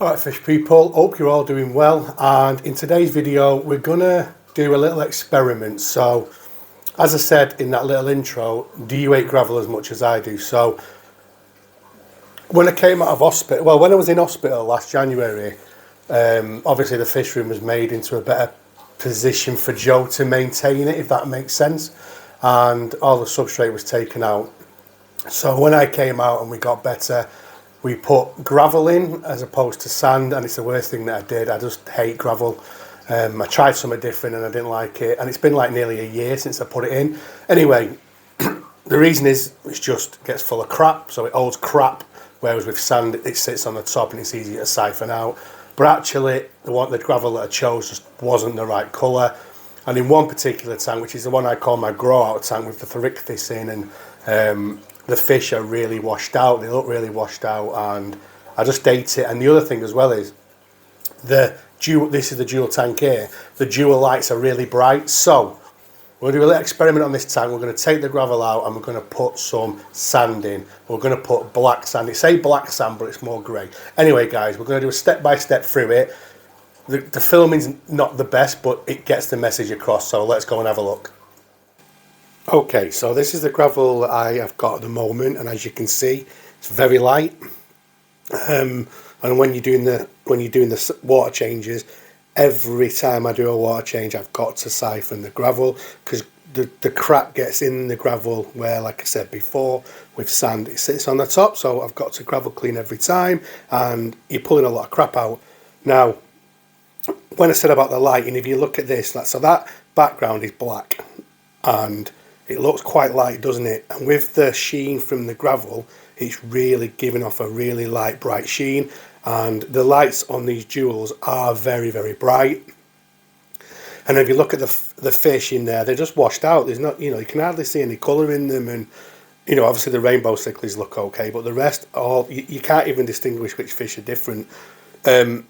Alright fish people, hope you're all doing well, and in today's video we're gonna do a little experiment. So as I said in that little intro, do you hate gravel as much as I do? So when I came out of hospital, well, when I was in hospital last January, obviously the fish room was made into a better position for Joe to maintain it, if that makes sense, and all the substrate was taken out. So when I came out and we got better, we put gravel in as opposed to sand, and it's the worst thing that I did. I just hate gravel. I tried something different and I didn't like it, and it's been like nearly a year since I put it in. Anyway, the reason is it just gets full of crap, so it holds crap, whereas with sand it sits on the top and it's easy to siphon out. But actually the gravel that I chose just wasn't the right colour, and in one particular tank, which is the one I call my grow out tank with the Thorichthys in, and the fish are really washed out. They look really washed out, and I just ate it. And the other thing as well is this is the dual tank here. The dual lights are really bright. So we're going to do a little experiment on this tank. We're going to take the gravel out and we're going to put some sand in. We're going to put black sand. It say black sand, but it's more grey. Anyway, guys, we're going to do a step-by-step through it. The filming's not the best, but it gets the message across. So let's go and have a look. Okay, so this is the gravel that I have got at the moment, and as you can see, it's very light. And when you're doing the water changes, every time I do a water change, I've got to siphon the gravel, because the crap gets in the gravel where, like I said before, with sand it sits on the top. So I've got to gravel clean every time, and you're pulling a lot of crap out. Now, when I said about the lighting, if you look at this, so that background is black, and it looks quite light, doesn't it? And with the sheen from the gravel, it's really giving off a really light, bright sheen. And the lights on these jewels are very, very bright. And if you look at the fish in there, they're just washed out. There's not, you can hardly see any colour in them. And, obviously the rainbow cichlids look okay, but the rest, you can't even distinguish which fish are different. The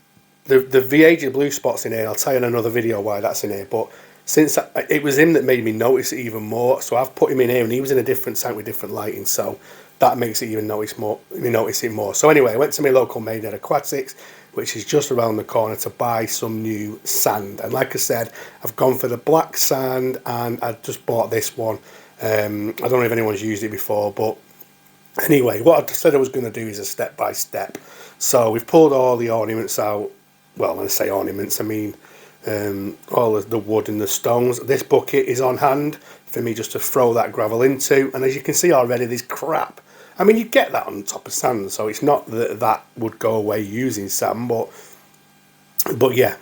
Viager blue spots in here, I'll tell you in another video why that's in here, but since it was him that made me notice it even more, so I've put him in here, and he was in a different tank with different lighting, so that makes it even notice it more. So anyway, I went to my local Maidenhead Aquatics, which is just around the corner, to buy some new sand. And like I said, I've gone for the black sand, and I just bought this one. I don't know if anyone's used it before, but anyway, what I said I was going to do is a step-by-step. So we've pulled all the ornaments out. Well, when I say ornaments, I mean all of the wood and the stones. This bucket is on hand for me just to throw that gravel into, and as you can see already, there's crap. I mean, you get that on top of sand, so it's not that would go away using sand, but yeah.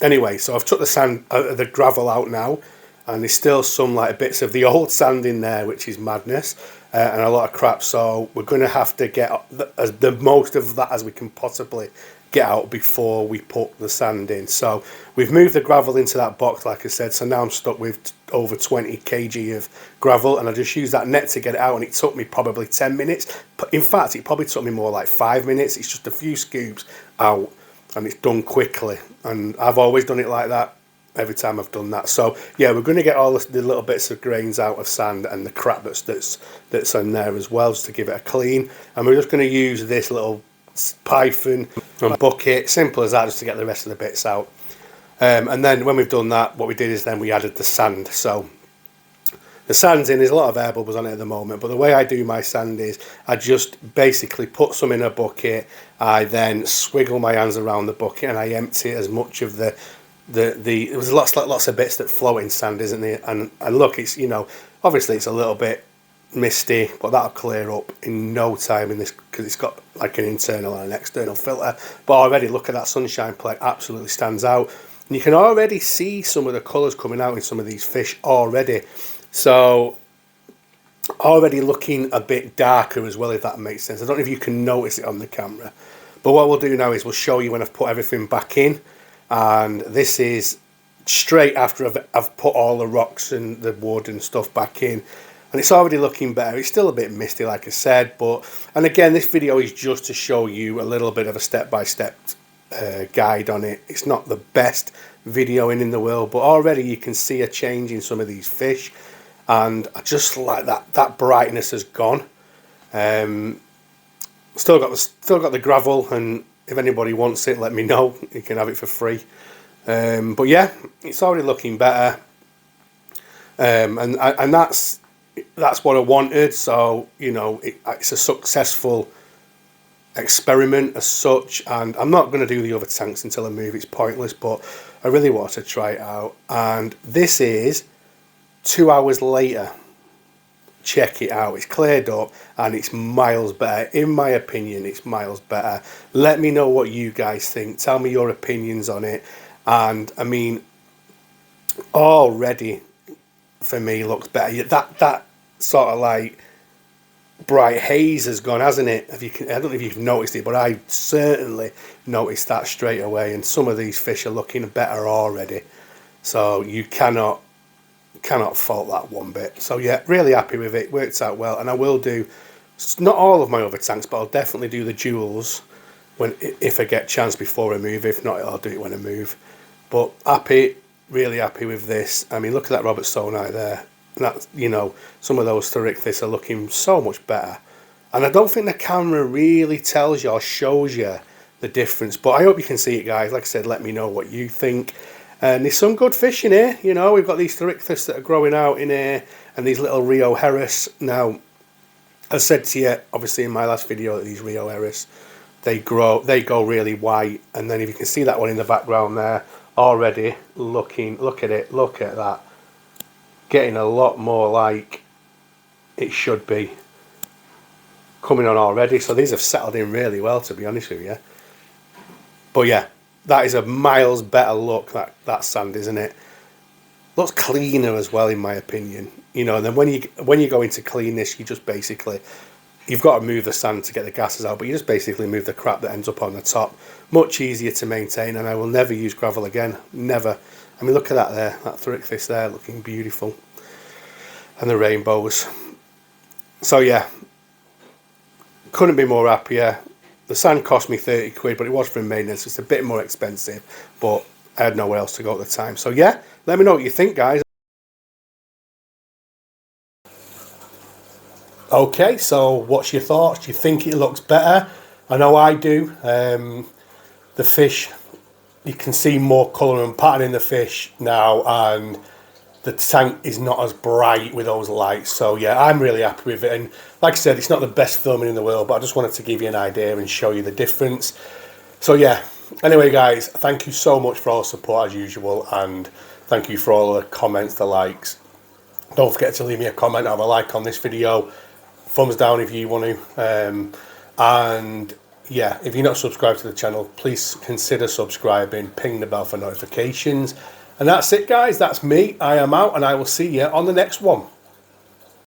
Anyway, so I've took the gravel out now, and there's still some bits of the old sand in there, which is madness, and a lot of crap. So we're going to have to get the most of that as we can possibly get out before we put the sand in. So we've moved the gravel into that box, like I said, so now I'm stuck with over 20 kg of gravel, and I just used that net to get it out, and it took me probably 10 minutes. In fact, it probably took me more like 5 minutes. It's just a few scoops out, and it's done quickly, and I've always done it like that every time I've done that. So yeah, we're going to get all the little bits of grains out of sand and the crap that's in there as well, just to give it a clean. And we're just going to use this little python and bucket, simple as that, just to get the rest of the bits out. And then when we've done that, what we did is then we added the sand. So the sand's in, there's a lot of air bubbles on it at the moment, but the way I do my sand is I just basically put some in a bucket, I then swiggle my hands around the bucket, and I empty as much of there's lots of bits that float in sand, isn't there? And look, it's, obviously it's a little bit misty, but that'll clear up in no time in this, because it's got like an internal and an external filter. But already, look at that sunshine plate, absolutely stands out, and you can already see some of the colours coming out in some of these fish already. So already looking a bit darker as well, if that makes sense. I don't know if you can notice it on the camera, but what we'll do now is we'll show you when I've put everything back in. And this is straight after I've put all the rocks and the wood and stuff back in, and it's already looking better. It's still a bit misty, like I said, and again, this video is just to show you a little bit of a step-by-step guide on it. It's not the best video in the world, but already you can see a change in some of these fish, and I just like that brightness has gone. Still got the gravel, and if anybody wants it, let me know. You can have it for free. But yeah, it's already looking better, and that's what I wanted. So you know, it's a successful experiment as such, and I'm not going to do the other tanks until I move. It's pointless, but I really want to try it out. And this is 2 hours later. Check it out. It's cleared up and it's miles better. In my opinion, it's miles better. Let me know what you guys think. Tell me your opinions on it. And I mean, already for me looks better. That sort of like bright haze has gone, hasn't it? I don't know if you've noticed it, but I certainly noticed that straight away. And some of these fish are looking better already. So you cannot fault that one bit. So yeah, really happy with it. Worked out well, and I will do not all of my other tanks, but I'll definitely do the jewels if I get chance before I move. If not, I'll do it when I move. But happy, really happy with this. I mean, look at that Robert Sonite there. That, you know, some of those Thorichthys are looking so much better, and I don't think the camera really tells you or shows you the difference. But I hope you can see it, guys. Like I said, let me know what you think. And there's some good fish in here. You know, we've got these Thorichthys that are growing out in here, and these little Rio Harris. Now, I said to you, obviously, in my last video, that these Rio Harris, they go really white. And then if you can see that one in the background there, already look at it, look at that. Getting a lot more like it should be. Coming on already. So these have settled in really well, to be honest with you. But yeah. That is a miles better look, that sand, isn't it? Looks cleaner as well, in my opinion. You know, and then when you go into clean this, you just basically, you've got to move the sand to get the gases out, but you just basically move the crap that ends up on the top. Much easier to maintain, and I will never use gravel again. Never. I mean, look at that there, that Thorichthys there, looking beautiful. And the rainbows. So yeah, couldn't be more happier. The sand cost me 30 quid, but it was for maintenance. It's a bit more expensive, but I had nowhere else to go at the time. So yeah, let me know what you think, guys. Okay, so what's your thoughts? Do you think it looks better? I know I do. The fish, you can see more colour and pattern in the fish now, and the tank is not as bright with those lights. So yeah, I'm really happy with it. And like I said, it's not the best filming in the world, but I just wanted to give you an idea and show you the difference. So yeah, anyway guys, thank you so much for all the support as usual, and thank you for all the comments, the likes. Don't forget to leave me a comment, have a like on this video, thumbs down if you want to, and yeah, if you're not subscribed to the channel, please consider subscribing, ping the bell for notifications. And that's it, guys. That's me. I am out, and I will see you on the next one.